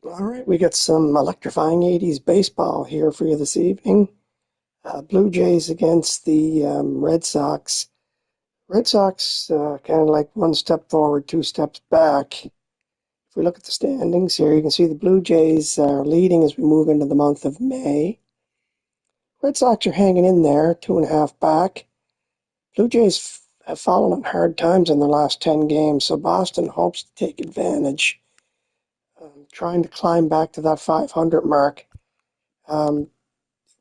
All right, we got some electrifying 80s baseball here for you this evening. Blue Jays against the Red Sox. Red Sox kind of like one step forward, two steps back. If we look at the standings here, you can see the Blue Jays are leading as we move into the month of May. Red Sox are hanging in there, 2.5 back. Blue Jays have fallen on hard times in their last 10 games, so Boston hopes to take advantage, trying to climb back to that 500 mark.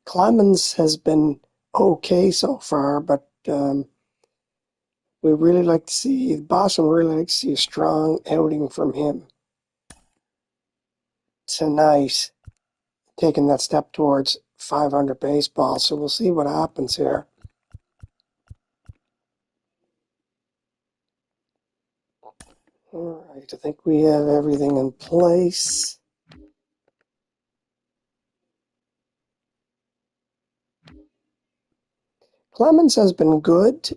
Clemens has been okay so far, but we really like to see Boston really like to see a strong outing from him tonight, taking that step towards 500 baseball. So we'll see what happens here. All right, I think we have everything in place. Clemens has been good,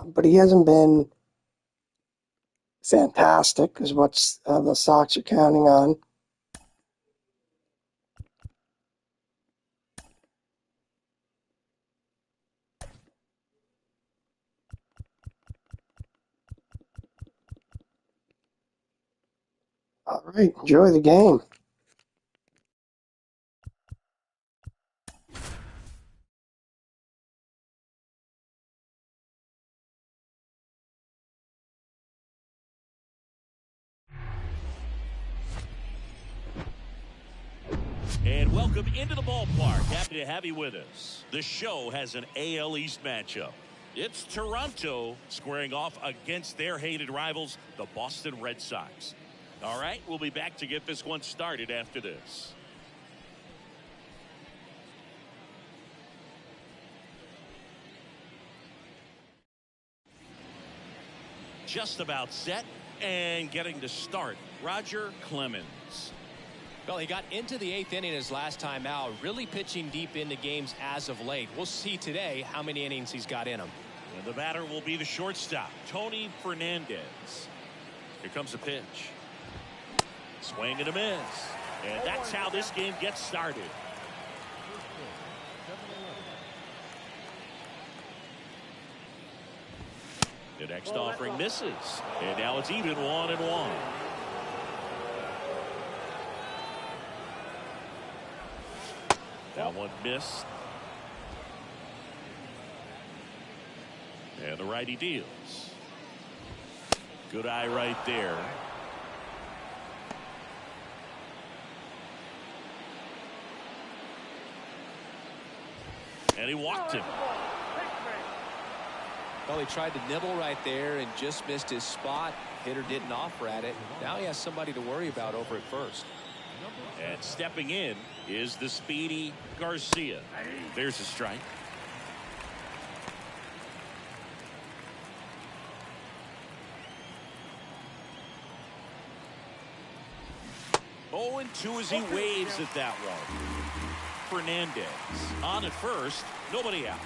but he hasn't been fantastic, is what the Sox are counting on. All right, enjoy the game. And welcome into the ballpark. Happy to have you with us. The show has an AL East matchup. It's Toronto squaring off against their hated rivals, the Boston Red Sox. All right, we'll be back to get this one started after this. Just about set and getting to start. Roger Clemens. Well, he got into the 8th inning his last time out, really pitching deep into games as of late. We'll see today how many innings he's got in him. And the batter will be the shortstop, Tony Fernandez. Here comes the pitch. Swing and a miss. And that's how this game gets started. The next offering misses. And now it's even 1-1. That one missed. And the righty deals. Good eye right there. And he walked him. Well, he tried to nibble right there and just missed his spot. Hitter didn't offer at it. Now he has somebody to worry about over at first. And stepping in is the speedy Garcia. There's a strike. Oh, and 2 as he waves at that one. Fernandez on at first, nobody out.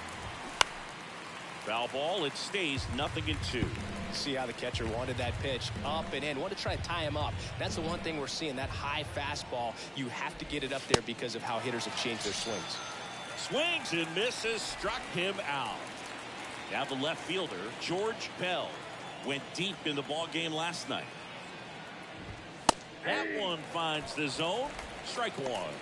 Foul ball, it stays 0-2. See how the catcher wanted that pitch up and in. Want to try to tie him up. That's the one thing we're seeing, that high fastball. You have to get it up there because of how hitters have changed their swings. Swings and misses, struck him out. Now the left fielder, George Bell, went deep in the ball game last night. That one finds the zone. Strike one.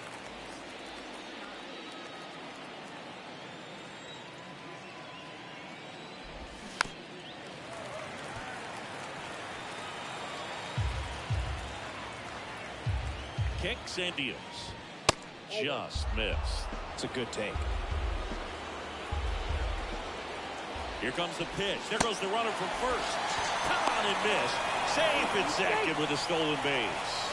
Kicks and deals. Just missed. It's a good take. Here comes the pitch. There goes the runner from first. Caught and missed. Safe at second with a stolen base.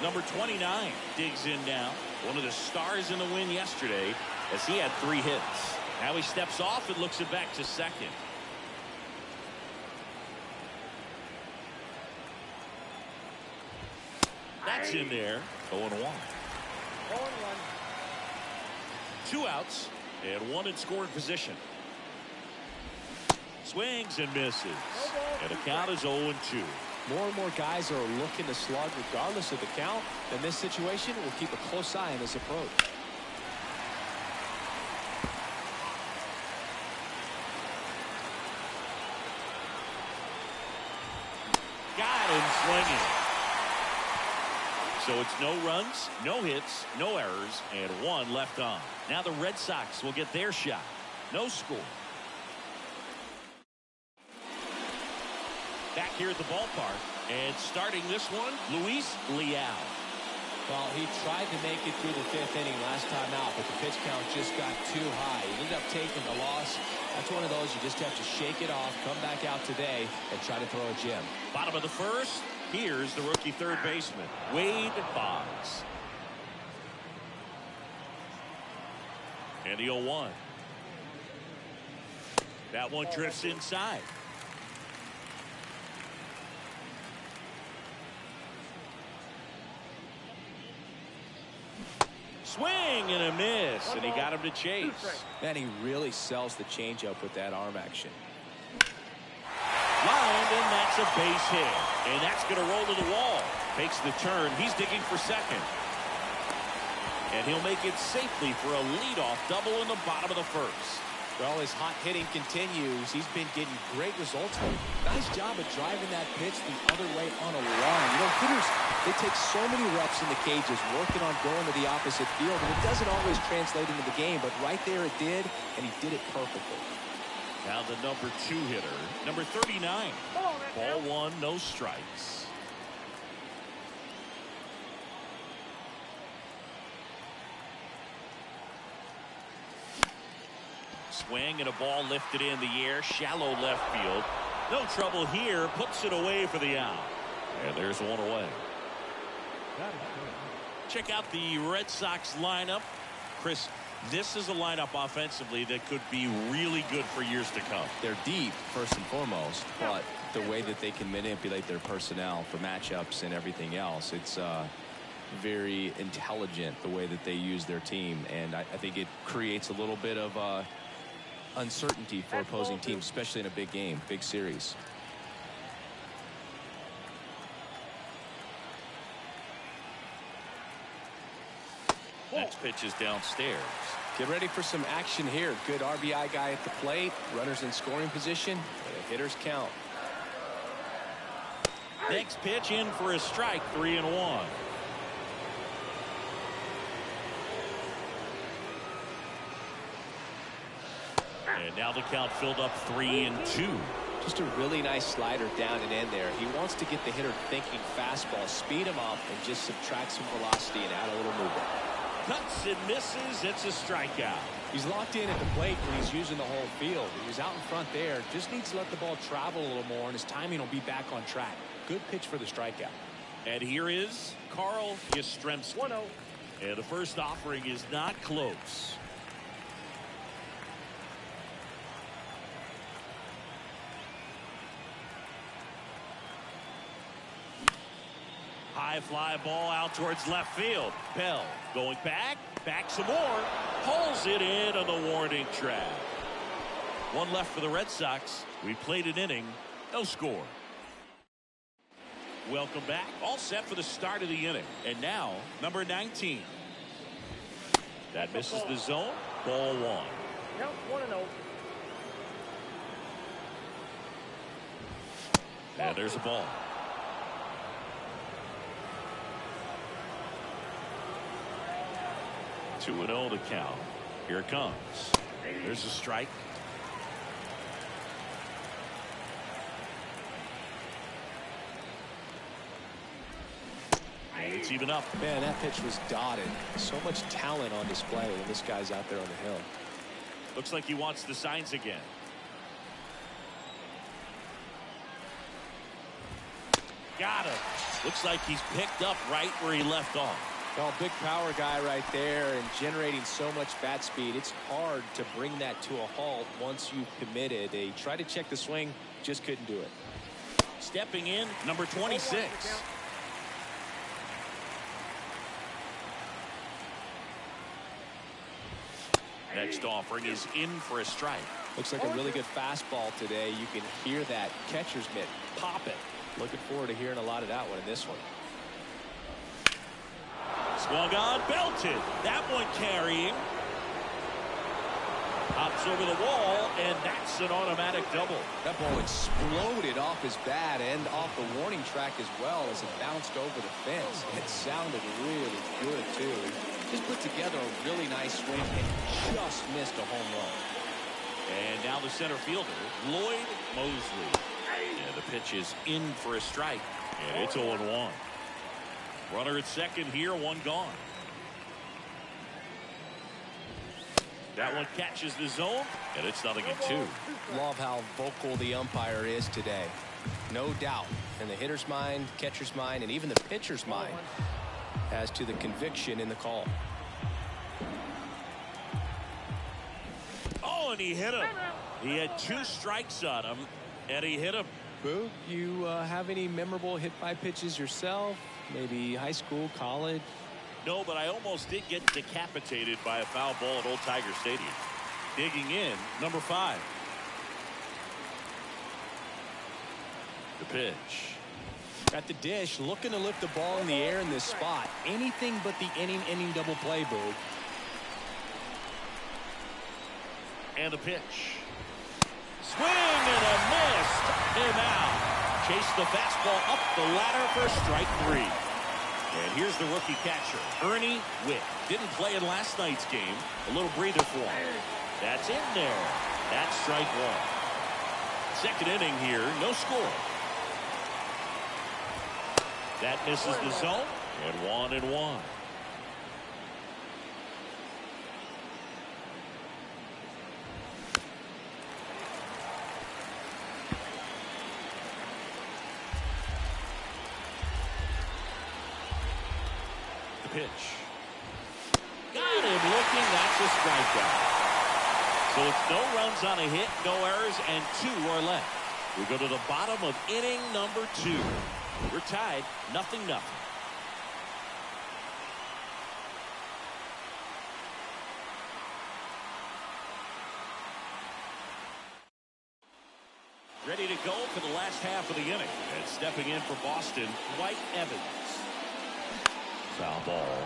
Number 29 digs in now. One of the stars in the win yesterday as he had 3 hits. Now he steps off and looks it back to second. That's in there. 0-1. 2 outs and 1 in scoring position. Swings and misses. And the count is 0-2. More and more guys are looking to slug regardless of the count. In this situation, we'll keep a close eye on his approach. Got him swinging. So it's no runs, no hits, no errors, and 1 left on. Now the Red Sox will get their shot. No score. Back here at the ballpark, and starting this one, Luis Leal. Well, he tried to make it through the 5th inning last time out, but the pitch count just got too high. He ended up taking the loss. That's one of those you just have to shake it off, come back out today, and try to throw a gem. Bottom of the 1st, here's the rookie third baseman, Wade Boggs. And the 0-1. That one drifts inside. Swing and a miss, and he got him to chase. Man, he really sells the changeup with that arm action. Lined, and that's a base hit. And that's going to roll to the wall. Makes the turn. He's digging for second. And he'll make it safely for a leadoff double in the bottom of the 1st. Well, his hot hitting continues. He's been getting great results. Nice job of driving that pitch the other way on a line. You know, hitters, they take so many reps in the cages, working on going to the opposite field, and it doesn't always translate into the game, but right there it did, and he did it perfectly. Now the number 2 hitter, number 39. Ball 1, no strikes. Swing and a ball lifted in the air, shallow left field. No trouble here, puts it away for the out. And there's 1 away. Check out the Red Sox lineup. Chris, this is a lineup offensively that could be really good for years to come. They're deep, first and foremost, but the way that they can manipulate their personnel for matchups and everything else, it's very intelligent the way that they use their team, and I think it creates a little bit of uncertainty for opposing teams, especially in a big game, big series. Next pitch is downstairs. Get ready for some action here. Good RBI guy at the plate, runners in scoring position, and the hitters count. Next pitch in for a strike, 3-1. And now the count filled up 3-2. Just a really nice slider down and in there. He wants to get the hitter thinking fastball, speed him up, and just subtract some velocity and add a little movement. Cuts and misses. It's a strikeout. He's locked in at the plate when he's using the whole field. He was out in front there. Just needs to let the ball travel a little more, and his timing will be back on track. Good pitch for the strikeout. And here is Carl Yastrzemski. 1-0. And the first offering is not close. High fly ball out towards left field. Bell going back some more, pulls it in on the warning track. 1 left for the Red Sox. We played an inning, no score. Welcome back. All set for the start of the inning. And now, number 19. That misses the zone. Ball 1. Count 1-0. And there's a ball. 2-0 to count. Here it comes. There's a strike. And it's even up. Man, that pitch was dotted. So much talent on display when this guy's out there on the hill. Looks like he wants the signs again. Got him. Looks like he's picked up right where he left off. Well, big power guy right there and generating so much bat speed. It's hard to bring that to a halt once you've committed. They tried to check the swing, just couldn't do it. Stepping in, number 26. Next offering is in for a strike. Looks like a really good fastball today. You can hear that catcher's mitt pop it. Looking forward to hearing a lot of that one in this one. Swung on, belted. That one carrying. Hops over the wall, and that's an automatic double. That ball exploded off his bat and off the warning track as well as it bounced over the fence. It sounded really good, too. Just put together a really nice swing and just missed a home run. And now the center fielder, Lloyd Mosley. And the pitch is in for a strike, and it's 0-1. Runner at second here, one gone. That one catches the zone, and it's 0-2. Love how vocal the umpire is today. No doubt in the hitter's mind, catcher's mind, and even the pitcher's mind as to the conviction in the call. Oh, and he hit him. He had 2 strikes on him, and he hit him. Boog, you have any memorable hit by pitches yourself? Maybe high school, college? No, but I almost did get decapitated by a foul ball at Old Tiger Stadium. Digging in, number 5. The pitch. At the dish, looking to lift the ball in the air in this spot. Anything but the inning double play, Boog. And the pitch. Swing and a miss. Him out. Chase the fastball up the ladder for strike 3. And here's the rookie catcher, Ernie Witt. Didn't play in last night's game. A little breather for him. That's in there. That's strike 1. Second inning here, no score. That misses the zone, and 1-1. Pitch. Got him looking. That's a strikeout. So it's no runs on a hit, no errors, and 2 are left. We go to the bottom of inning number 2. We're tied, 0-0. Ready to go for the last half of the inning. And stepping in for Boston, White Evans. Foul ball.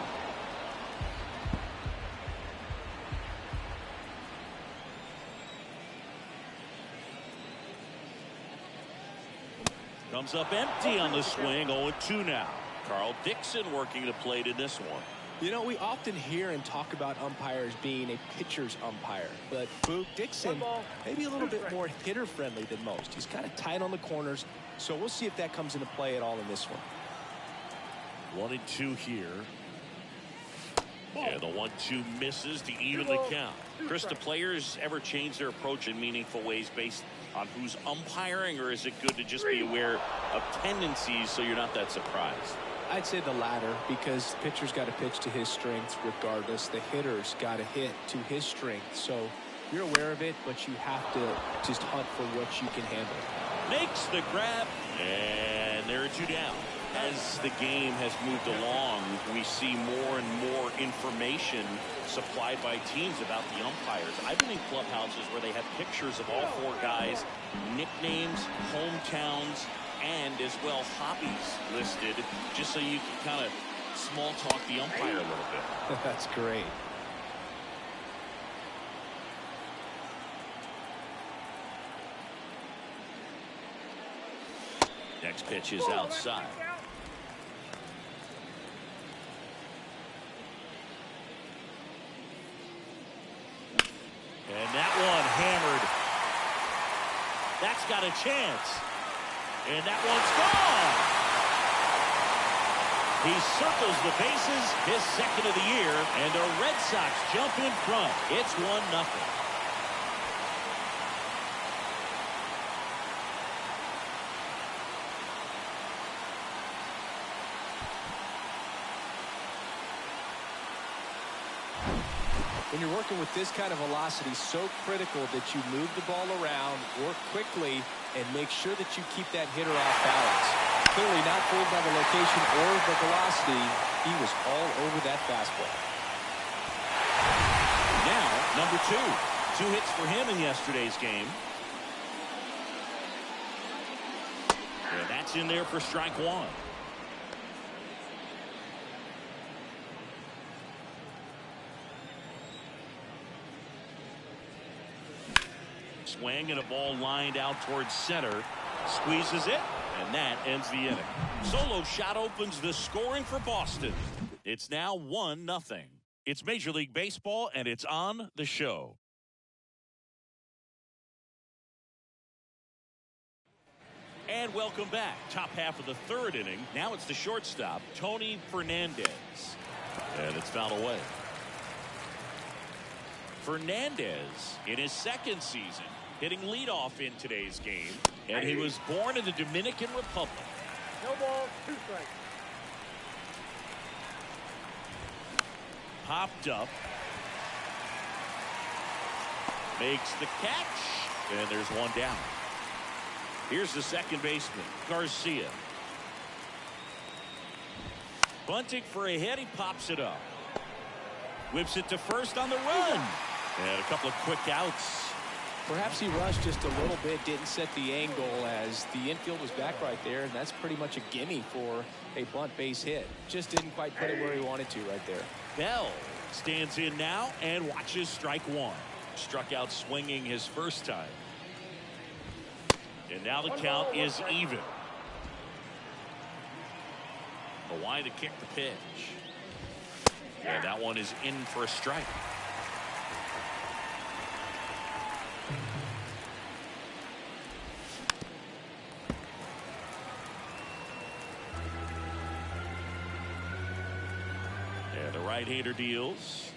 Comes up empty on the swing. 0-2 now. Carl Dixon working the plate in this one. You know, we often hear and talk about umpires being a pitcher's umpire, but Boog Dixon maybe a little bit more hitter friendly than most. He's kind of tight on the corners, so we'll see if that comes into play at all in this one. 1-2 here. And the 1-2 misses to even the count. Chris, do players ever change their approach in meaningful ways based on who's umpiring, or is it good to just be aware of tendencies so you're not that surprised? I'd say the latter, because the pitcher's got to pitch to his strengths regardless. The hitter's got to hit to his strength. So you're aware of it, but you have to just hunt for what you can handle. Makes the grab, and there are 2 down. As the game has moved along, we see more and more information supplied by teams about the umpires. I've been in clubhouses where they have pictures of all 4 guys, nicknames, hometowns, and as well hobbies listed, just so you can kind of small talk the umpire a little bit. That's great. Next pitch is outside. And that one hammered. That's got a chance. And that one's gone. He circles the bases, his second of the year, and the Red Sox jump in front. It's 1-0. When you're working with this kind of velocity, so critical that you move the ball around, work quickly, and make sure that you keep that hitter off balance. Clearly not fooled by the location or the velocity. He was all over that fastball. Now Number 2. 2 hits for him in yesterday's game. And that's in there for strike 1. Swing and a ball lined out towards center. Squeezes it, and that ends the inning. Solo shot opens the scoring for Boston. It's now 1-0. It's Major League Baseball, and it's on the show. And welcome back. Top half of the 3rd inning. Now it's the shortstop, Tony Fernandez. And it's fouled away. Fernandez, in his 2nd season, hitting leadoff in today's game. And he was born in the Dominican Republic. No ball, 2 strikes. Popped up. Makes the catch. And there's 1 down. Here's the second baseman, Garcia. Bunting for a hit. He pops it up. Whips it to first on the run. And a couple of quick outs. Perhaps he rushed just a little bit, didn't set the angle as the infield was back right there, and that's pretty much a gimme for a bunt base hit. Just didn't quite put it where he wanted to right there. Bell stands in now and watches strike 1. Struck out swinging his first time. And now the count is even. Hawaii to kick the pitch. And that one is in for a strike. And the right-hander deals.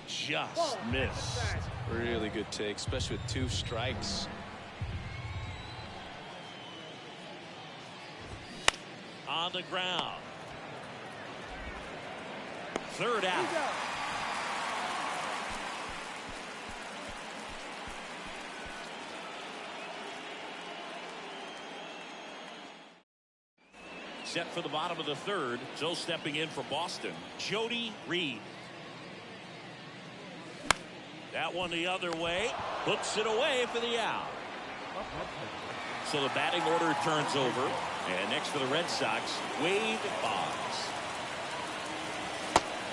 Just missed. Really good take, especially with 2 strikes. On the ground. 3rd out. Set for the bottom of the 3rd. So stepping in for Boston, Jody Reed. That one the other way. Hooks it away for the out. So the batting order turns over. And next for the Red Sox, Wade Boggs.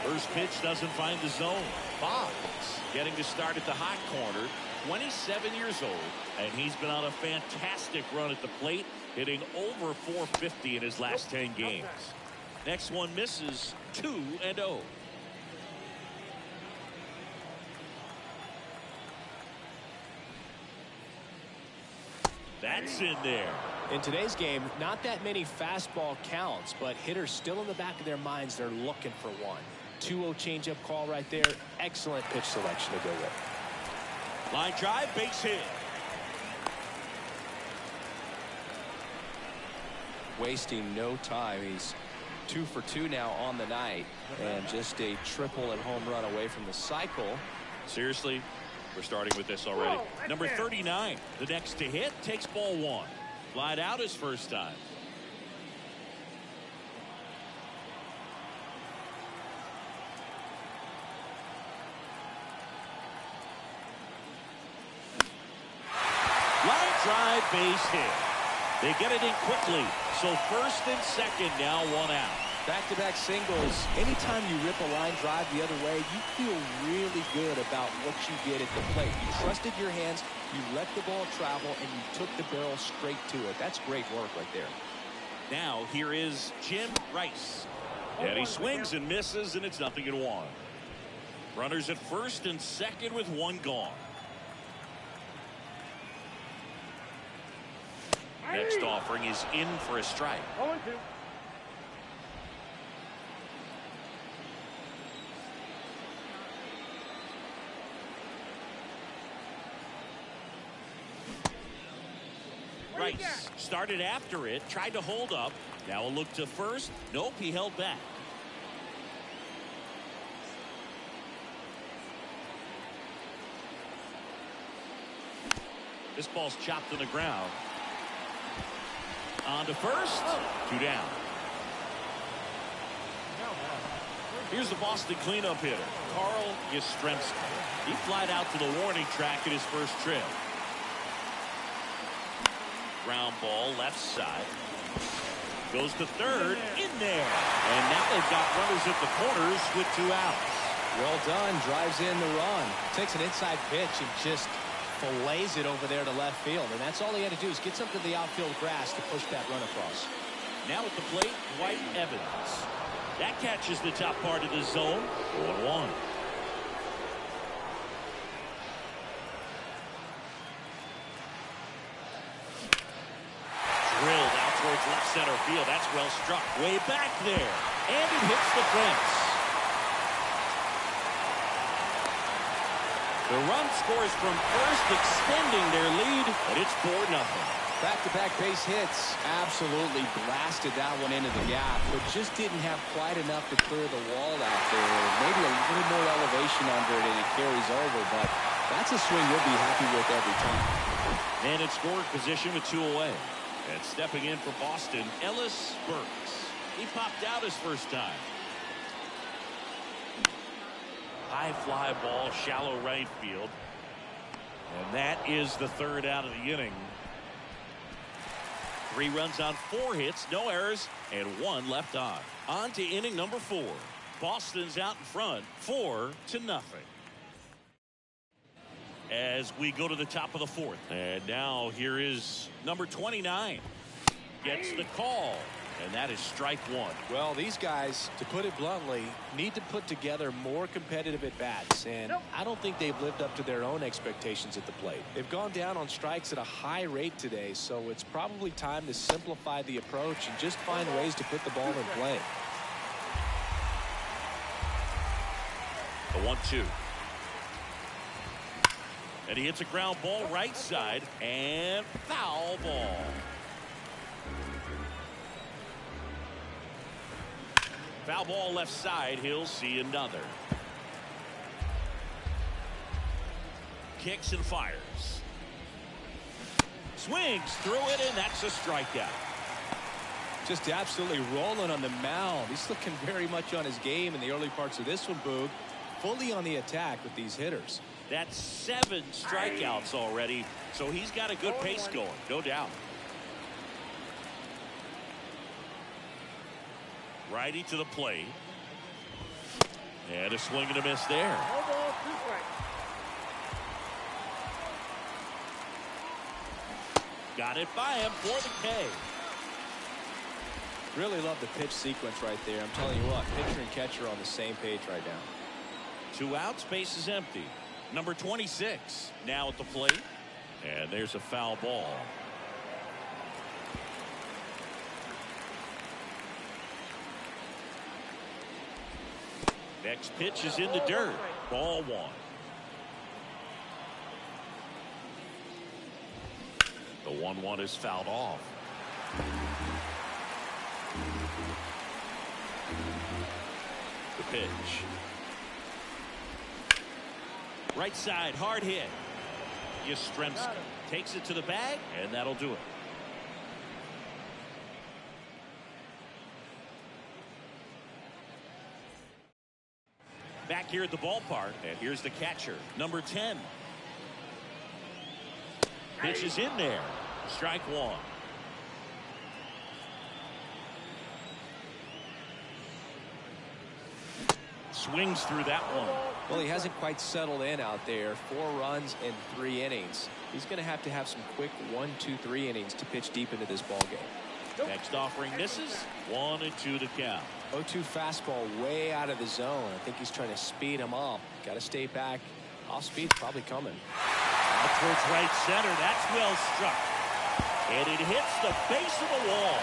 First pitch doesn't find the zone. Boggs getting to start at the hot corner. 27 years old. And he's been on a fantastic run at the plate, hitting over 450 in his last 10 games. Next one misses, 2-0. That's in there. In today's game, not that many fastball counts, but hitters still in the back of their minds, they're looking for one. 2-0 changeup call right there. Excellent pitch selection to go with. Line drive, base hit. Wasting no time. He's 2 for 2 now on the night, and just a triple and home run away from the cycle. Seriously, we're starting with this already. Number 39, the next to hit, takes ball 1. Flied out his first time. Line drive, base hit. They get it in quickly. So first and second, now 1 out. Back-to-back singles. Anytime you rip a line drive the other way, you feel really good about what you did at the plate. You trusted your hands, you let the ball travel, and you took the barrel straight to it. That's great work right there. Now here is Jim Rice. And he swings and misses, and it's 0-1. Runners at first and second with 1 gone. Next offering is in for a strike. 0-2. Rice started after it, tried to hold up. Now a look to first. Nope, he held back. This ball's chopped on the ground. On to first. 2 down. Here's the Boston cleanup hitter, Carl Yastrzemski. He flied out to the warning track at his first trip. Ground ball left side. Goes to third, in there. And now they've got runners at the corners with 2 outs. Well done, drives in the run. Takes an inside pitch and just fillets it over there to left field. And that's all he had to do is get something to the outfield grass to push that run across. Now at the plate, White Evans. That catches the top part of the zone. 1-1. Drilled out towards left center field. That's well struck. Way back there. And it hits the fence. The run scores from first, extending their lead, but it's 4-0. Back-to-back base hits. Absolutely blasted that one into the gap, but just didn't have quite enough to clear the wall out there. Maybe a little more elevation under it and it carries over, but that's a swing you'll be happy with every time. And in scoring position with 2 away. And stepping in for Boston, Ellis Burks. He popped out his first time. High fly ball, shallow right field. And that is the 3rd out of the inning. 3 runs on 4 hits, no errors, and 1 left on. On to inning number 4. Boston's out in front, 4-0. As we go to the top of the 4th. And now here is number 29. Gets the call. And that is strike 1. Well, these guys, to put it bluntly, need to put together more competitive at-bats, and I don't think they've lived up to their own expectations at the plate. They've gone down on strikes at a high rate today, so it's probably time to simplify the approach and just find ways to put the ball in play. The 1-2. And he hits a ground ball right side, and foul ball. Foul ball left side. He'll see another. Kicks and fires. Swings through it, and that's a strikeout. Just absolutely rolling on the mound. He's looking very much on his game in the early parts of this one, Boog. Fully on the attack with these hitters. That's 7 strikeouts already, so he's got a good pace going, no doubt. Righty to the plate. And a swing and a miss there. No ball, 2 strikes. Got it by him for the K. Really love the pitch sequence right there. I'm telling you what, pitcher and catcher on the same page right now. 2 outs, base is empty. Number 26 now at the plate. And there's a foul ball. Next pitch is in the dirt. Ball 1. The 1-1 is fouled off. The pitch. Right side, hard hit. Yastrzemski takes it to the bag, and that'll do it. Back here at the ballpark, and here's the catcher, number 10. Pitch is in there. Strike 1. Swings through that one. Well, he hasn't quite settled in out there. 4 runs in 3 innings. He's going to have some quick 1, 2, 3 innings to pitch deep into this ball game. Next offering misses. 1-2 to count. 0-2 fastball way out of the zone. I think he's trying to speed him up. Got to stay back. Off speed probably coming. Out towards right center. That's well struck. And it hits the base of the wall.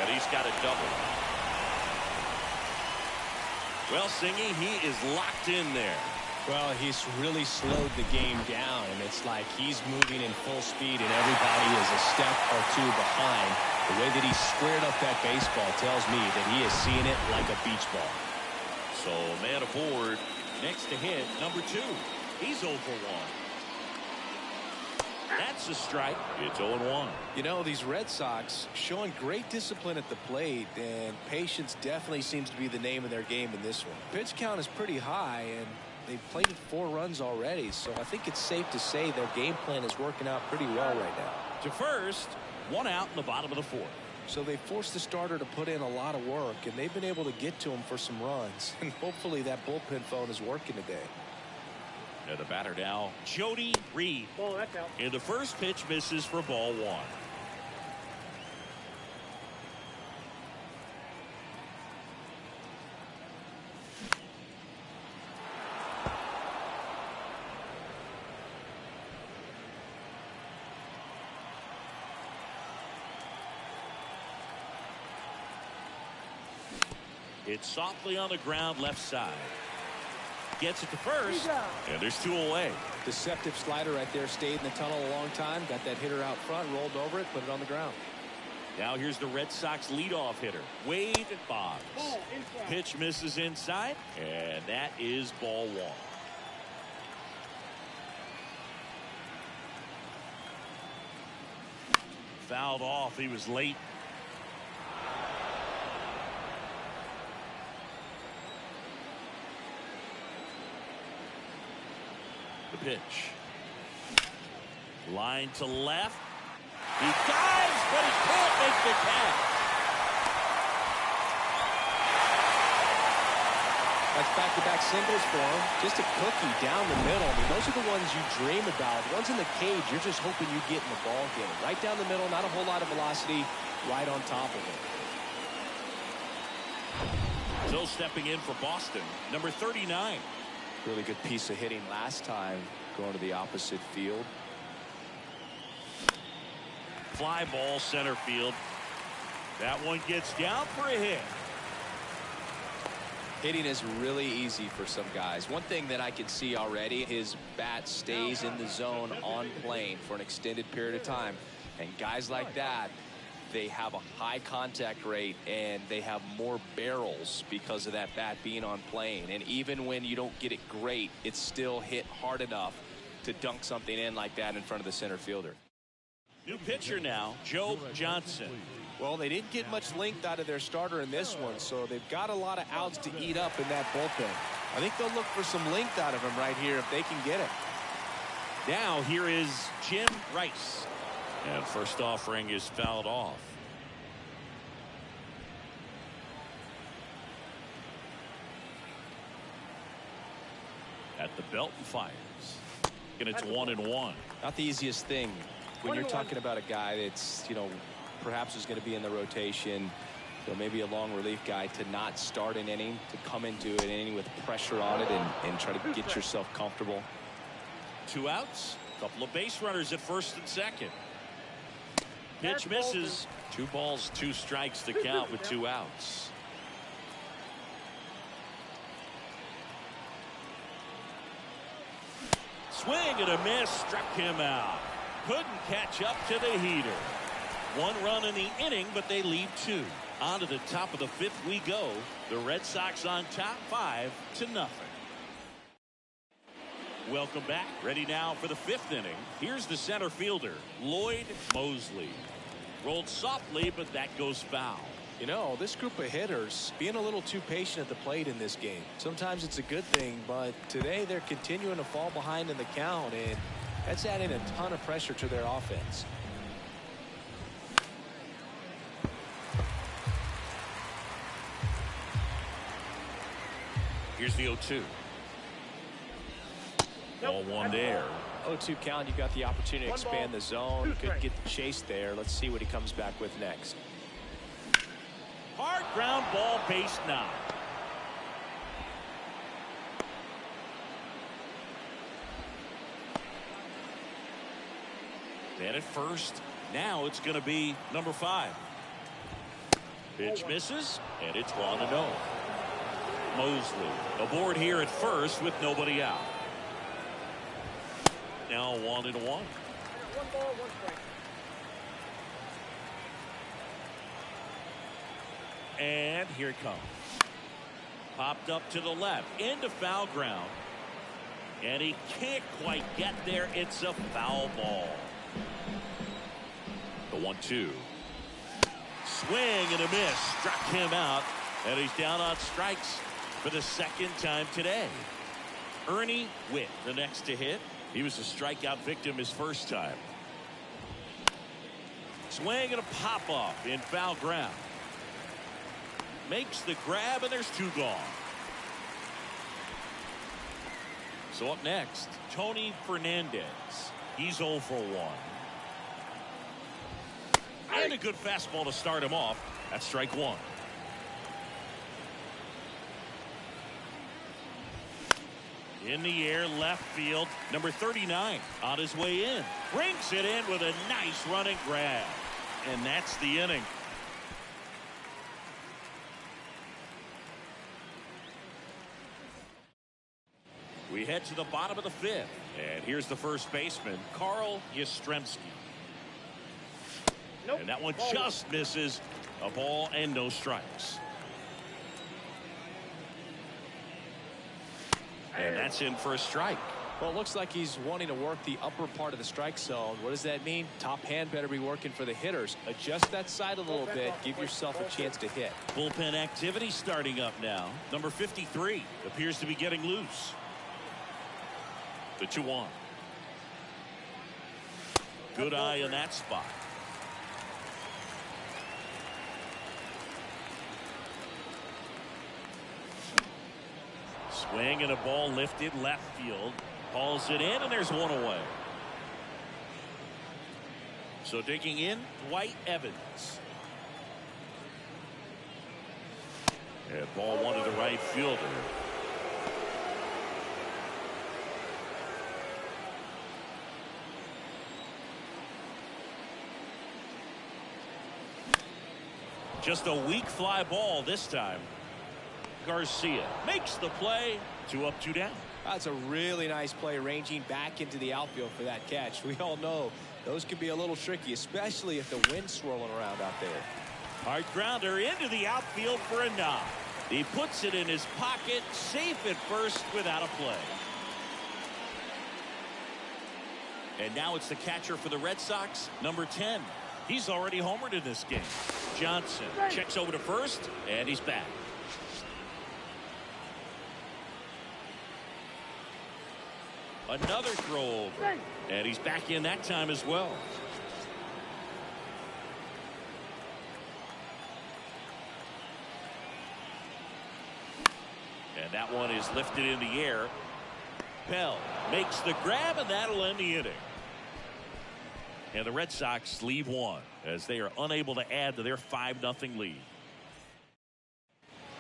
And he's got a double. Well, Singy, he is locked in there. Well, he's really slowed the game down, and it's like he's moving in full speed, and everybody is a step or 2 behind. The way that he squared up that baseball tells me that he is seeing it like a beach ball. So, man aboard. Next to hit, number 2. He's 0 for 1. That's a strike. It's 0-1. You know, these Red Sox showing great discipline at the plate, and patience definitely seems to be the name of their game in this one. Pitch count is pretty high, and they've plated 4 runs already, so I think it's safe to say their game plan is working out pretty well right now. To first, 1 out in the bottom of the 4th. So they forced the starter to put in a lot of work, and they've been able to get to him for some runs, and hopefully that bullpen phone is working today. And the batter now, Jody Reed. Ball, that's out. And the first pitch misses for ball 1. It's softly on the ground left side. Gets it to first, and there's 2 away. Deceptive slider right there, stayed in the tunnel a long time, got that hitter out front, rolled over it, put it on the ground. Now here's the Red Sox leadoff hitter, Wade Boggs. Pitch misses inside, and that is ball 1. Fouled off, he was late. The pitch. Line to left. He dives, but he can't make the catch. That's back-to-back singles for him. Just a cookie down the middle. I mean, those are the ones you dream about. Ones in the cage, you're just hoping you get in the ball game. Right down the middle, not a whole lot of velocity, right on top of it. Still stepping in for Boston, number 39. Really good piece of hitting last time, going to the opposite field. Fly ball center field. That one gets down for a hit. Hitting is really easy for some guys. One thing that I can see already, his bat stays in the zone on plane for an extended period of time. And guys like that, they have a high contact rate and they have more barrels because of that bat being on plane. And even when you don't get it great, it's still hit hard enough to dunk something in like that in front of the center fielder. New pitcher now, Joe Johnson. Well, they didn't get much length out of their starter in this one, so they've got a lot of outs to eat up in that bullpen. I think they'll look for some length out of him right here if they can get it. Now here is Jim Rice. And first offering is fouled off. At the belt and fires. And it's 1-1. Not the easiest thing when you're talking about a guy that's, perhaps is going to be in the rotation, maybe a long relief guy, to not start an inning, to come into an inning with pressure on it and try to get yourself comfortable. 2 outs, couple of base runners at first and second. Pitch misses. 2 balls, 2 strikes to count with 2 outs. Swing and a miss, struck him out. Couldn't catch up to the heater. 1 run in the inning, but they leave 2. On to the top of the 5th we go. The Red Sox on top 5-0. Welcome back. Ready now for the 5th inning. Here's the center fielder, Lloyd Mosley. Rolled softly, but that goes foul. This group of hitters being a little too patient at the plate in this game. Sometimes it's a good thing, but today they're continuing to fall behind in the count, and that's adding a ton of pressure to their offense. Here's the 0-2. Ball 1 there. 0-2 count, you got the opportunity to expand the zone. Couldn't get the chase there. Let's see what he comes back with next. Hard ground ball, base knock. And at first, now it's going to be number 5. Pitch misses, and it's 1-0. Mosley aboard here at first with nobody out. Now 1-1. 1 ball, 1 strike. And here it comes. Popped up to the left, into foul ground. And he can't quite get there. It's a foul ball. The 1-2. Swing and a miss. Struck him out. And he's down on strikes for the second time today. Ernie Witt, the next to hit. He was a strikeout victim his first time. Swing and a pop-off in foul ground. Makes the grab, and there's 2 gone. So up next, Tony Fernandez. He's 0 for 1. And a good fastball to start him off. That's strike 1. In the air, left field. Number 39 on his way in. Brings it in with a nice running grab. And that's the inning. We head to the bottom of the 5th. And here's the first baseman, Carl Yastrzemski. Nope. And that one just misses. A ball and no strikes. And that's in for a strike. Well, it looks like he's wanting to work the upper part of the strike zone. What does that mean? Top hand better be working for the hitters. Adjust that side a little bit. Give yourself a chance to hit. Bullpen activity starting up now. Number 53 appears to be getting loose. The 2-1. Good eye in that spot. Swing and a ball lifted left field. Hauls it in, and there's 1 away. So digging in, Dwight Evans. And ball 1 to the right fielder. Just a weak fly ball this time. Garcia makes the play. 2 up, 2 down. That's a really nice play, ranging back into the outfield for that catch. We all know those can be a little tricky, especially if the wind's swirling around out there. Hard grounder into the outfield for a knock. He puts it in his pocket, safe at first without a play. And now it's the catcher for the Red Sox, number 10. He's already homered in this game. Johnson checks over to first, and he's back. Another throw over, and he's back in that time as well. And that one is lifted in the air. Pell makes the grab, and that'll end the inning. And the Red Sox leave 1 as they are unable to add to their 5-0 lead.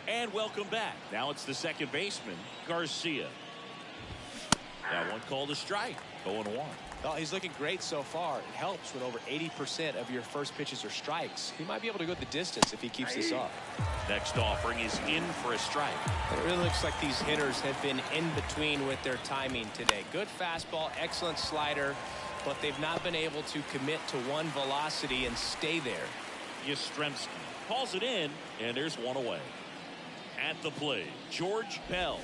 And welcome back. Now it's the second baseman, Garcia. That one called a strike. 0-1. Well, he's looking great so far. It helps when over 80% of your first pitches are strikes. He might be able to go the distance if he keeps this up. Next offering is in for a strike. It really looks like these hitters have been in between with their timing today. Good fastball, excellent slider, but they've not been able to commit to one velocity and stay there. Yastrzemski calls it in, and there's 1 away. At the plate, George Pell.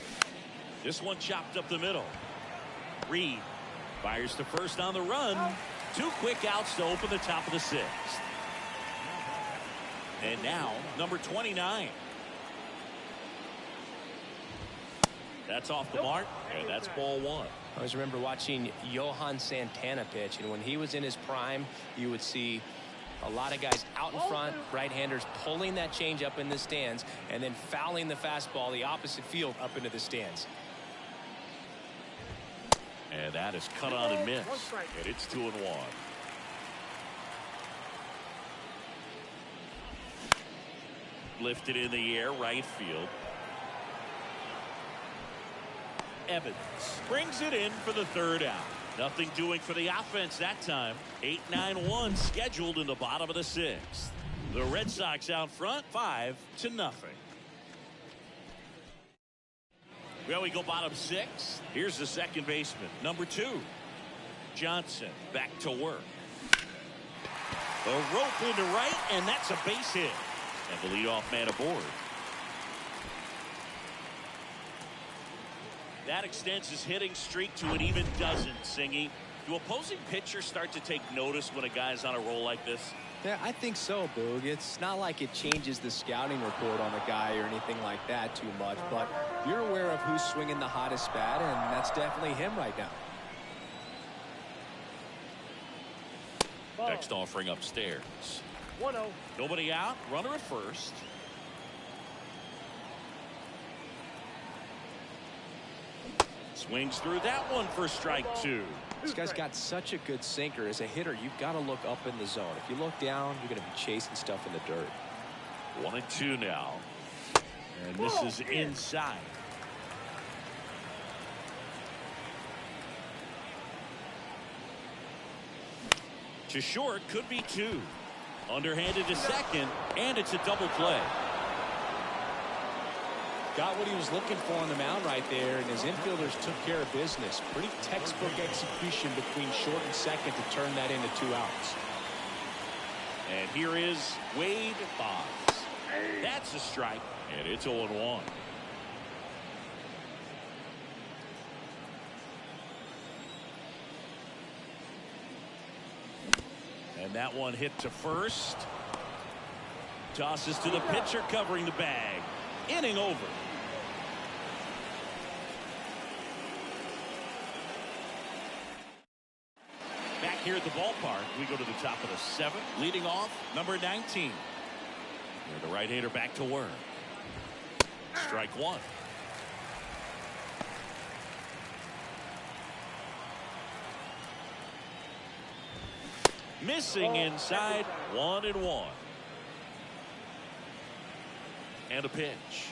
This one chopped up the middle. Reed fires to first on the run. 2 quick outs to open the top of the 6th. And now number 29. That's off the mark, and that's ball 1. I always remember watching Johan Santana pitch, and when he was in his prime, you would see a lot of guys out in front, right-handers pulling that change up in the stands, and then fouling the fastball the opposite field up into the stands. And that is cut on and missed. And it's 2-1. Lifted in the air, right field. Evans brings it in for the 3rd out. Nothing doing for the offense that time. 8-9-1 scheduled in the bottom of the 6th. The Red Sox out front 5-0. Well, we go bottom 6. Here's the second baseman, number 2. Johnson back to work. The rope into right, and that's a base hit. And the leadoff man aboard. That extends his hitting streak to an even dozen, Singy. Do opposing pitchers start to take notice when a guy's on a roll like this? Yeah, I think so, Boog. It's not like it changes the scouting report on the guy or anything like that too much, but you're aware of who's swinging the hottest bat, and that's definitely him right now. Ball. Next offering upstairs. 1-0. Nobody out. Runner at first. Swings through that one for strike 2. This guy's got such a good sinker. As a hitter, you've got to look up in the zone. If you look down, you're going to be chasing stuff in the dirt. 1-2 now. And this is inside. To short, could be 2. Underhanded to second, and it's a double play. Got what he was looking for on the mound right there, and his infielders took care of business. Pretty textbook execution between short and second to turn that into 2 outs. And here is Wade Boggs. That's a strike, and it's 0-1. And that one hit to first. Tosses to the pitcher covering the bag. Inning over. Back here at the ballpark, we go to the top of the 7th. Leading off, number 19. The right-hander back to work. Strike 1. Missing inside, 1-1. And a pitch.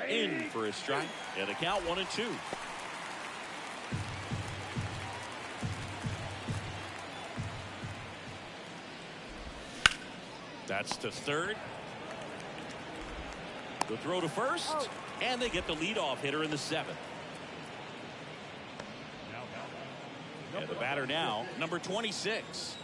In for a strike. And a count 1-2. That's to third. The throw to first. And they get the leadoff hitter in the 7th. And the batter now, number 26.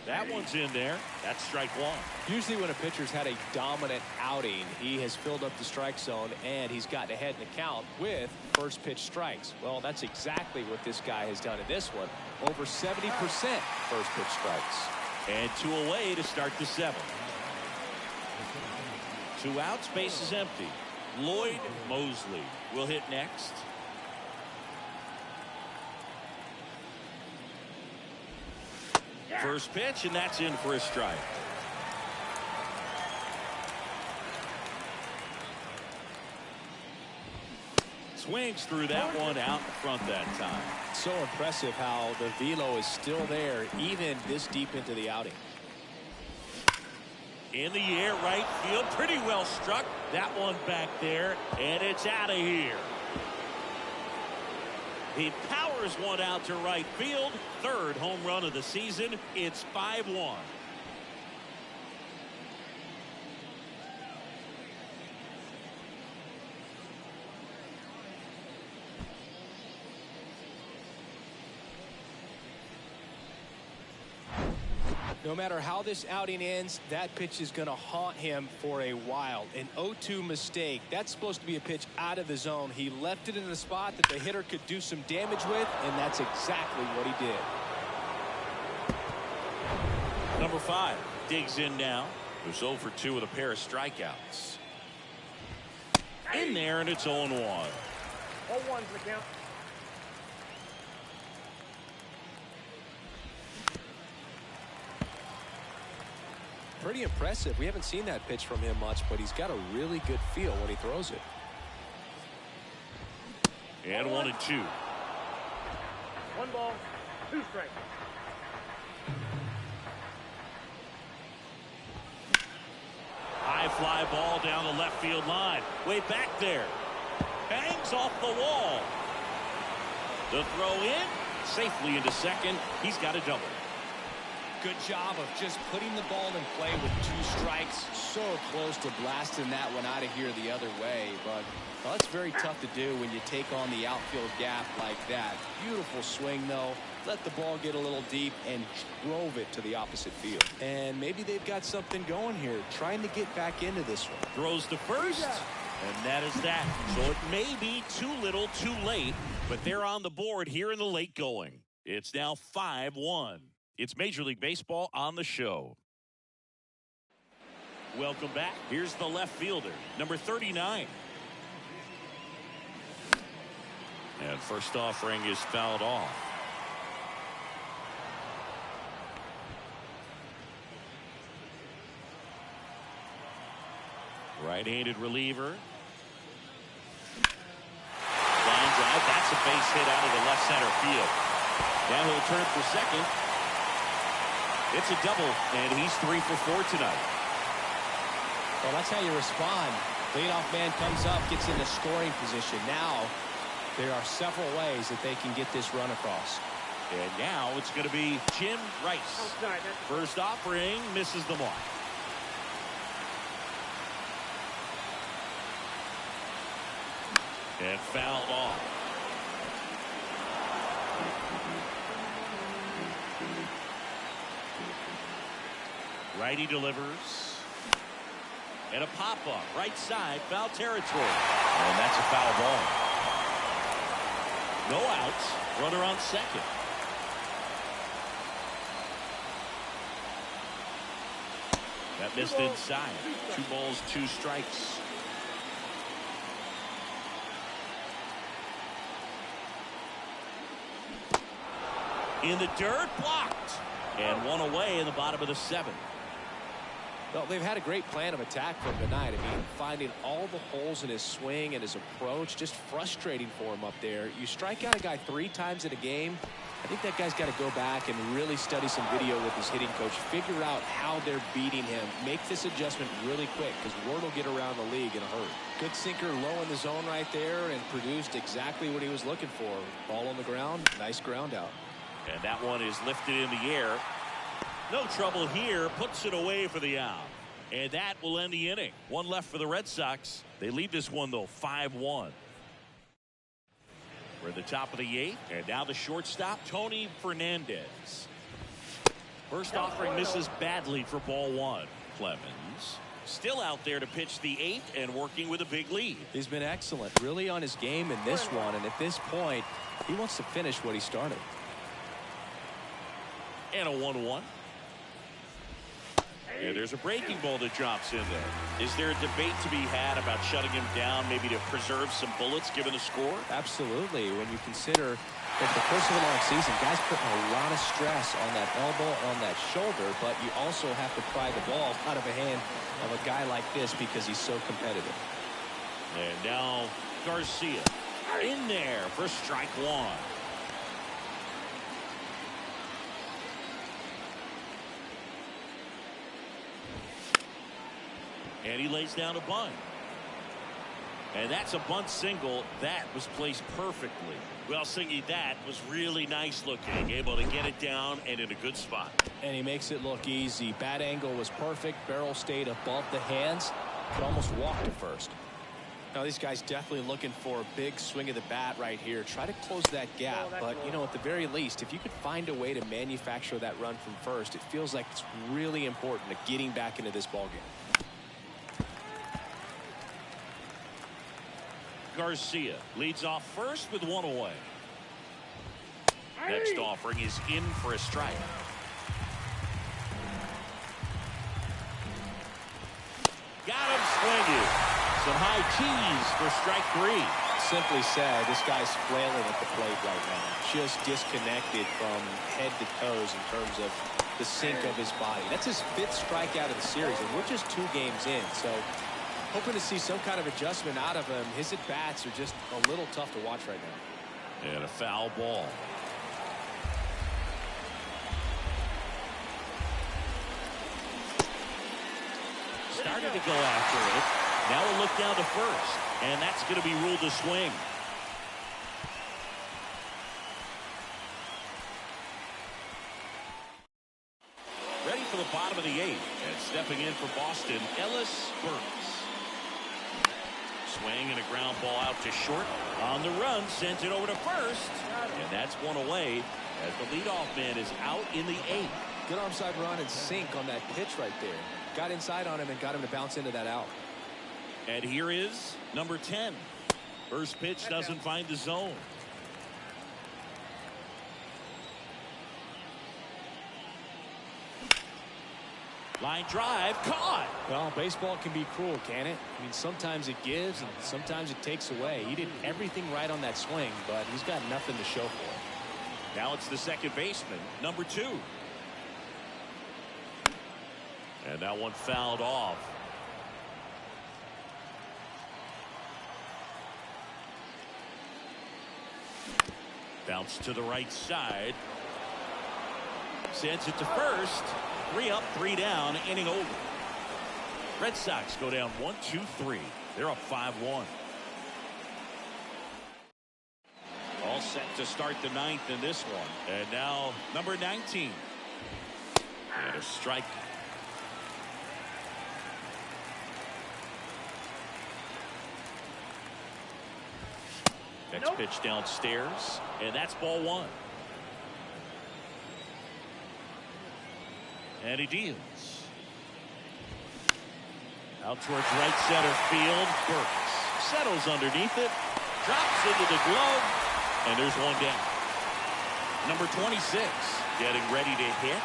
That one's in there. That's strike 1. Usually when a pitcher's had a dominant outing, he has filled up the strike zone and he's gotten ahead in the count with first pitch strikes. Well, that's exactly what this guy has done in this one. Over 70% first pitch strikes. And 2 away to start the 7th. 2 outs, base is empty. Lloyd Mosley will hit next. First pitch, and that's in for a strike. Swings through that one out in front that time. So impressive how the velo is still there even this deep into the outing. In the air, right field, pretty well struck. That one back there, and it's out of here. He powers one out to right field. 3rd home run of the season. It's 5-1. No matter how this outing ends, that pitch is going to haunt him for a while. An 0-2 mistake. That's supposed to be a pitch out of the zone. He left it in a spot that the hitter could do some damage with, and that's exactly what he did. Number 5 digs in now. There's 0 for 2 with a pair of strikeouts. In there, and it's 0-1. 0-1's the count. Pretty impressive. We haven't seen that pitch from him much, but he's got a really good feel when he throws it. And 1-2. 1 ball, 2 strikes. High fly ball down the left field line. Way back there. Bangs off the wall. The throw in. Safely into second. He's got a double. Good job of just putting the ball in play with 2 strikes. So close to blasting that one out of here the other way, but well, that's very tough to do when you take on the outfield gap like that. Beautiful swing, though. Let the ball get a little deep and drove it to the opposite field. And maybe they've got something going here, trying to get back into this one. Throws to first. And that is that. So it may be too little, too late, but they're on the board here in the late going. It's now 5-1. It's Major League Baseball on the show. Welcome back. Here's the left fielder, number 39. And first offering is fouled off. Right-handed reliever. Line drive. That's a base hit out of the left center field. Now he'll turn for second. It's a double, and he's 3 for 4 tonight. Well, that's how you respond. Leadoff man comes up, gets into scoring position. Now there are several ways that they can get this run across. And now it's going to be Jim Rice. First offering misses the mark. And fouled off. Righty delivers. And a pop-up. Right side. Foul territory. And that's a foul ball. No outs. Runner on second. That missed inside. 2 balls, 2 strikes. In the dirt, blocked. And 1 away in the bottom of the 7th. Well, they've had a great plan of attack from tonight. I mean, finding all the holes in his swing and his approach, just frustrating for him up there. You strike out a guy 3 times in a game. I think that guy's got to go back and really study some video with his hitting coach, figure out how they're beating him, make this adjustment really quick, because word will get around the league in a hurry. Good sinker low in the zone right there and produced exactly what he was looking for. Ball on the ground, nice ground out. And that one is lifted in the air. No trouble here. Puts it away for the out. And that will end the inning. 1 left for the Red Sox. They lead this one, though, 5-1. We're at the top of the 8th. And now the shortstop, Tony Fernandez. First offering misses badly for ball 1. Clemens still out there to pitch the 8th and working with a big lead. He's been excellent, really on his game in this one. And at this point, he wants to finish what he started. And a 1-1. Yeah, there's a breaking ball that drops in there. Is there a debate to be had about shutting him down, maybe to preserve some bullets given the score? Absolutely. When you consider over the course of a long season, guys putting a lot of stress on that elbow, on that shoulder, but you also have to pry the ball out of the hand of a guy like this because he's so competitive. And now Garcia in there for strike 1. And he lays down a bunt. And that's a bunt single. That was placed perfectly. Well, Singy, that was really nice looking. Able to get it down and in a good spot. And he makes it look easy. Bat angle was perfect. Barrel stayed above the hands. Could almost walk to first. Now, these guys definitely looking for a big swing of the bat right here. Try to close that gap. But, you know, at the very least, if you could find a way to manufacture that run from first, it feels like it's really important to getting back into this ballgame. Garcia leads off first with 1 away. Next offering is in for a strike. Got him swinging. Some high cheese for strike 3. Simply said, this guy's flailing at the plate right now. Just disconnected from head to toes in terms of the sink of his body. That's his 5th strikeout of the series, and we're just 2 games in. So hoping to see some kind of adjustment out of him. His at-bats are just a little tough to watch right now. And a foul ball. Started to go after it. Now a look down to first. And that's going to be ruled a swing. Ready for the bottom of the 8th. And stepping in for Boston, Ellis Burks. Swing and a ground ball out to short. On the run, sent it over to first. And that's 1 away as the leadoff man is out in the 8th. Good arm side run and sink on that pitch right there. Got inside on him and got him to bounce into that out. And here is number 10. First pitch doesn't find the zone. Line drive, caught. Well, baseball can be cruel, can it? I mean, sometimes it gives and sometimes it takes away. He did everything right on that swing, but he's got nothing to show for it. Now it's the second baseman, number 2. And that one fouled off. Bounce to the right side. Sends it to first. 3 up, 3 down, inning over. Red Sox go down 1-2-3. They're up 5-1. All set to start the 9th in this one. And now number 19. And a strike. Next pitch downstairs, and that's ball 1. And he deals. Out towards right center field. Burks settles underneath it. Drops into the glove. And there's one down. Number 26 getting ready to hit.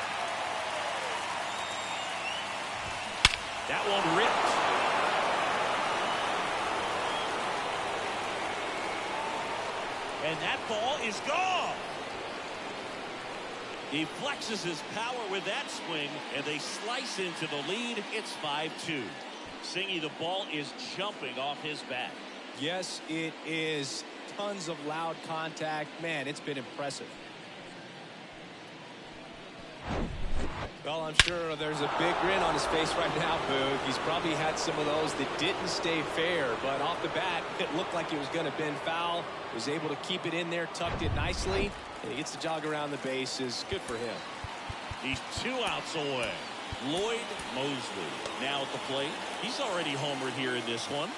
That one ripped. And that ball is gone. He flexes his power with that swing, and they slice into the lead. It's 5-2. Singy, the ball is jumping off his bat. Yes, it is. Tons of loud contact. Man, it's been impressive. Well, I'm sure there's a big grin on his face right now, Boog. He's probably had some of those that didn't stay fair, but off the bat, it looked like it was going to bend foul. Was able to keep it in there, tucked it nicely, and he gets the jog around the bases. Good for him. He's 2 outs away. Lloyd Mosley now at the plate. He's already homered here in this one.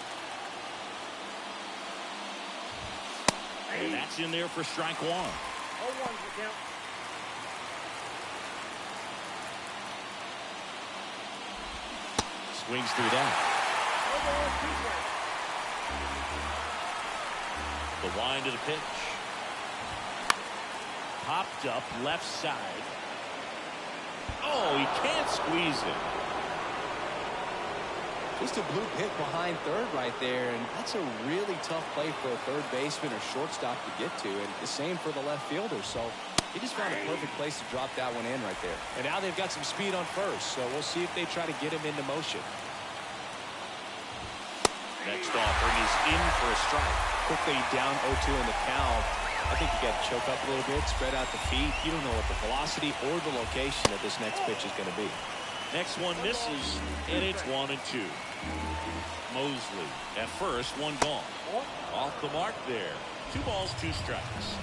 And that's in there for strike 1. 0-1's the count. Swings through that. 2 strikes. The wind of the pitch. Popped up left side. Oh, he can't squeeze it. Just a bloop hit behind third right there, and that's a really tough play for a third baseman or shortstop to get to, and the same for the left fielder. So he just found a perfect place to drop that one in right there. And now they've got some speed on first, so we'll see if they try to get him into motion. Next offering is in for a strike. Quickly down 0-2 in the count. I think you got to choke up a little bit, spread out the feet. You don't know what the velocity or the location of this next pitch is going to be. Next one misses, and it's 1-2. Mosley at first, 1 gone. Off the mark there. 2 balls, 2 strikes.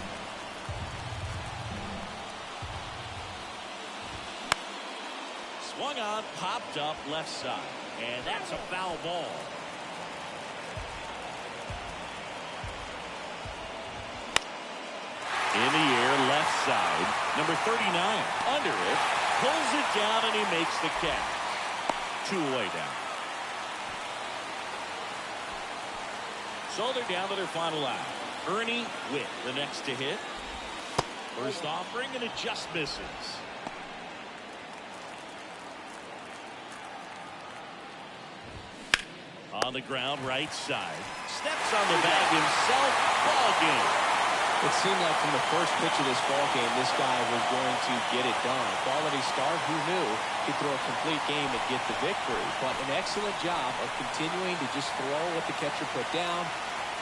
Swung on, popped up left side, and that's a foul ball. In the air, left side. Number 39 under it. Pulls it down, and he makes the catch. 2 away down. So they're down to their final out. Ernie Witt, the next to hit. First offering, and it just misses. On the ground, right side. Steps on the bag himself. Ball game. It seemed like from the first pitch of this ball game, this guy was going to get it done. Quality start, who knew he'd throw a complete game and get the victory. But an excellent job of continuing to just throw what the catcher put down.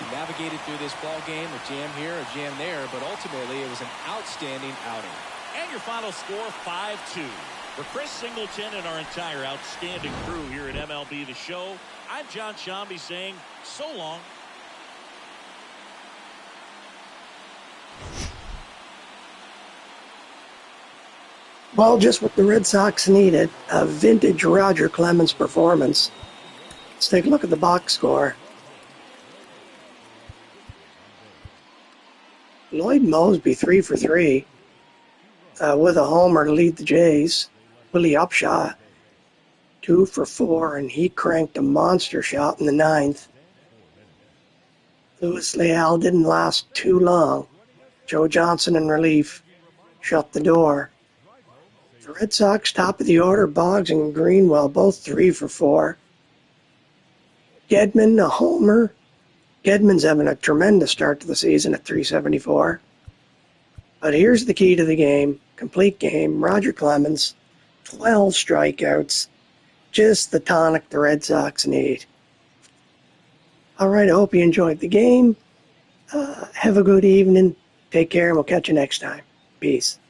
He navigated through this ball game, a jam here, a jam there, but ultimately it was an outstanding outing. And your final score, 5-2. For Chris Singleton and our entire outstanding crew here at MLB The Show, I'm John Shambi saying so long. Well, just what the Red Sox needed, a vintage Roger Clemens performance. Let's take a look at the box score. Lloyd Mosby 3 for 3 with a homer to lead the Jays. Willie Upshaw 2 for 4, and he cranked a monster shot in the ninth. Louis Leal didn't last too long. Joe Johnson in relief shut the door. The Red Sox, top of the order, Boggs and Greenwell, both 3 for 4. Gedman, a homer. Gedman's having a tremendous start to the season at .374. But here's the key to the game, complete game. Roger Clemens, 12 strikeouts, just the tonic the Red Sox need. All right, I hope you enjoyed the game. Have a good evening. Take care, and we'll catch you next time. Peace.